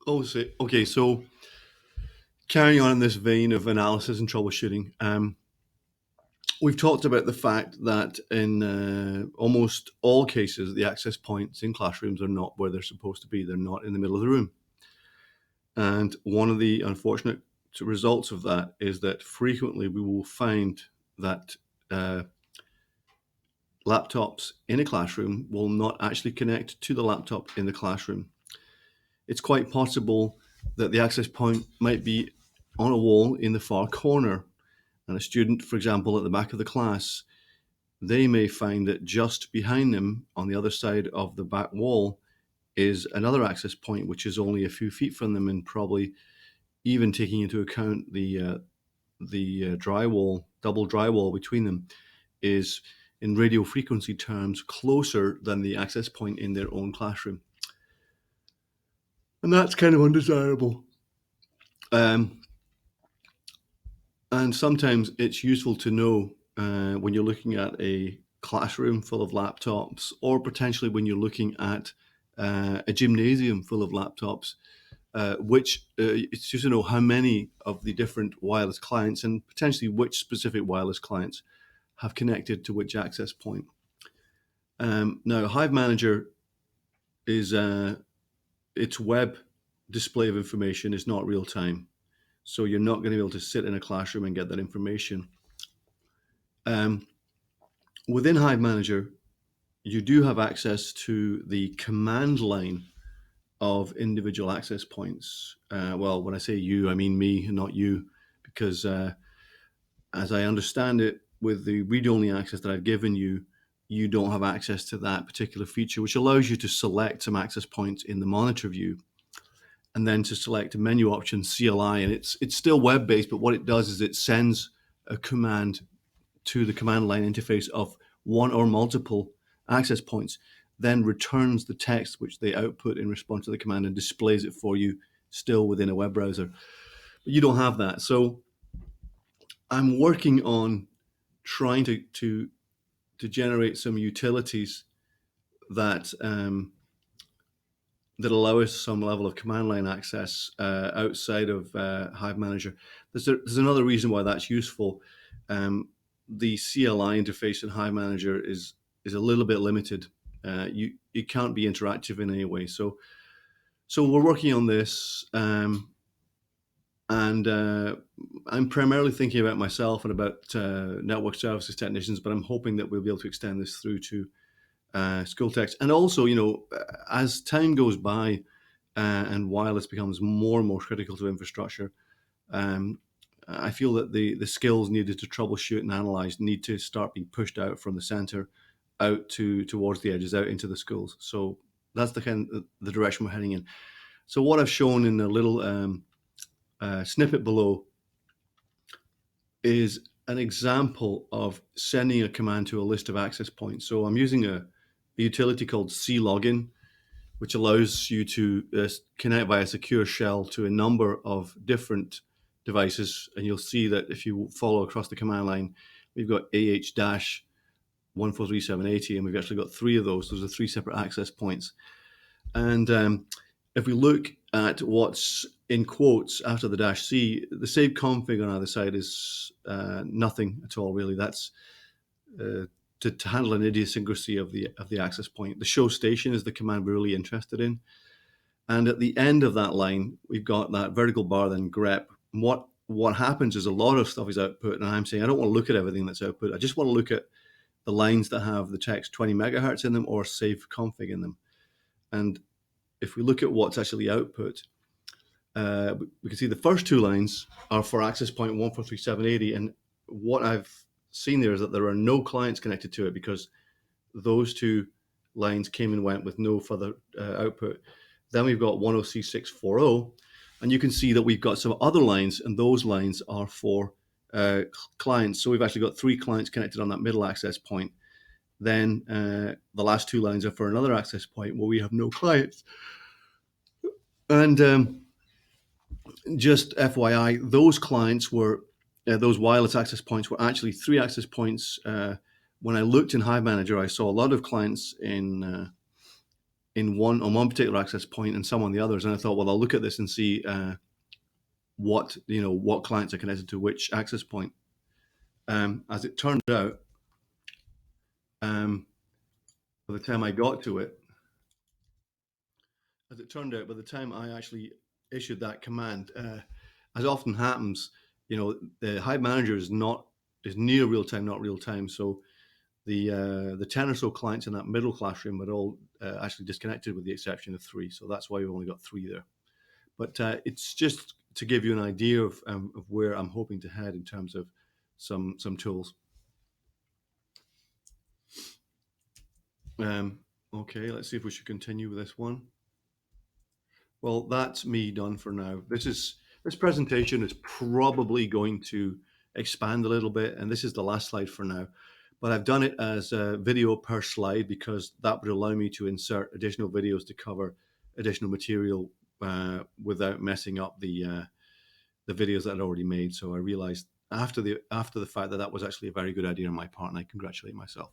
Okay. So carrying on in this vein of analysis and troubleshooting, we've talked about the fact that in almost all cases, the access points in classrooms are not where they're supposed to be. They're not in the middle of the room. And one of the unfortunate results of that is that frequently we will find that uh, laptops in a classroom will not actually connect to the laptop in the classroom. It's quite possible that the access point might be on a wall in the far corner, and a student, for example, at the back of the class, they may find that just behind them on the other side of the back wall is another access point, which is only a few feet from them, and probably even taking into account the drywall, double drywall between them, is in radio frequency terms closer than the access point in their own classroom. And that's kind of undesirable. And sometimes it's useful to know when you're looking at a classroom full of laptops, or potentially when you're looking at a gymnasium full of laptops, it's just to know how many of the different wireless clients and potentially which specific wireless clients have connected to which access point. Now, Hive Manager is its web display of information is not real time. So you're not going to be able to sit in a classroom and get that information. Within Hive Manager, you do have access to the command line of individual access points. Well, when I say you, I mean me, not you, because as I understand it, with the read-only access that I've given you, you don't have access to that particular feature, which allows you to select some access points in the monitor view, and then to select a menu option CLI, and it's still web-based, but what it does is it sends a command to the command line interface of one or multiple access points, then returns the text which they output in response to the command and displays it for you still within a web browser. But you don't have that. So I'm working on trying to generate some utilities that that allow us some level of command line access outside of Hive Manager. There's another reason why that's useful. The CLI interface in Hive Manager is a little bit limited. You can't be interactive in any way. So we're working on this, and I'm primarily thinking about myself and about network services technicians, but I'm hoping that we'll be able to extend this through to school techs. And also, as time goes by and wireless becomes more and more critical to infrastructure, I feel that the skills needed to troubleshoot and analyze need to start being pushed out from the center out towards the edges, out into the schools. So that's the direction we're heading in. So what I've shown in the little snippet below is an example of sending a command to a list of access points. So I'm using a utility called clogin, which allows you to connect via secure shell to a number of different devices. And you'll see that if you follow across the command line, we've got AH-143780, and we've actually got three of those. Those are three separate access points. And if we look at what's in quotes after the -C, the save config on either side is nothing at all, really. That's to handle an idiosyncrasy of the access point. The show station is the command we're really interested in. And at the end of that line, we've got that vertical bar, then grep. What happens is a lot of stuff is output, and I'm saying I don't want to look at everything that's output. I just want to look at the lines that have the text 20 megahertz in them or save config in them. And if we look at what's actually output, we can see the first two lines are for access point 143780, and what I've seen there is that there are no clients connected to it because those two lines came and went with no further output. Then we've got 10C640, and you can see that we've got some other lines, and those lines are for clients. So we've actually got three clients connected on that middle access point. Then the last two lines are for another access point where we have no clients. And just FYI, those clients were, those wireless access points were actually three access points. When I looked in Hive Manager, I saw a lot of clients in in one particular access point and some on the others. And I thought, well, I'll look at this and see what clients are connected to which access point. As it turned out, by the time I got to it, by the time I actually issued that command, as often happens, the Hive manager is near real time, not real time. So the 10 or so clients in that middle classroom are all actually disconnected, with the exception of 3. So that's why we've only got 3 there. But it's just to give you an idea of where I'm hoping to head in terms of some tools. Okay, let's see if we should continue with this one. Well, that's me done for now. This presentation is probably going to expand a little bit, and this is the last slide for now. But I've done it as a video per slide because that would allow me to insert additional videos to cover additional material without messing up the videos that I'd already made. So I realized after the fact that was actually a very good idea on my part, and I congratulate myself.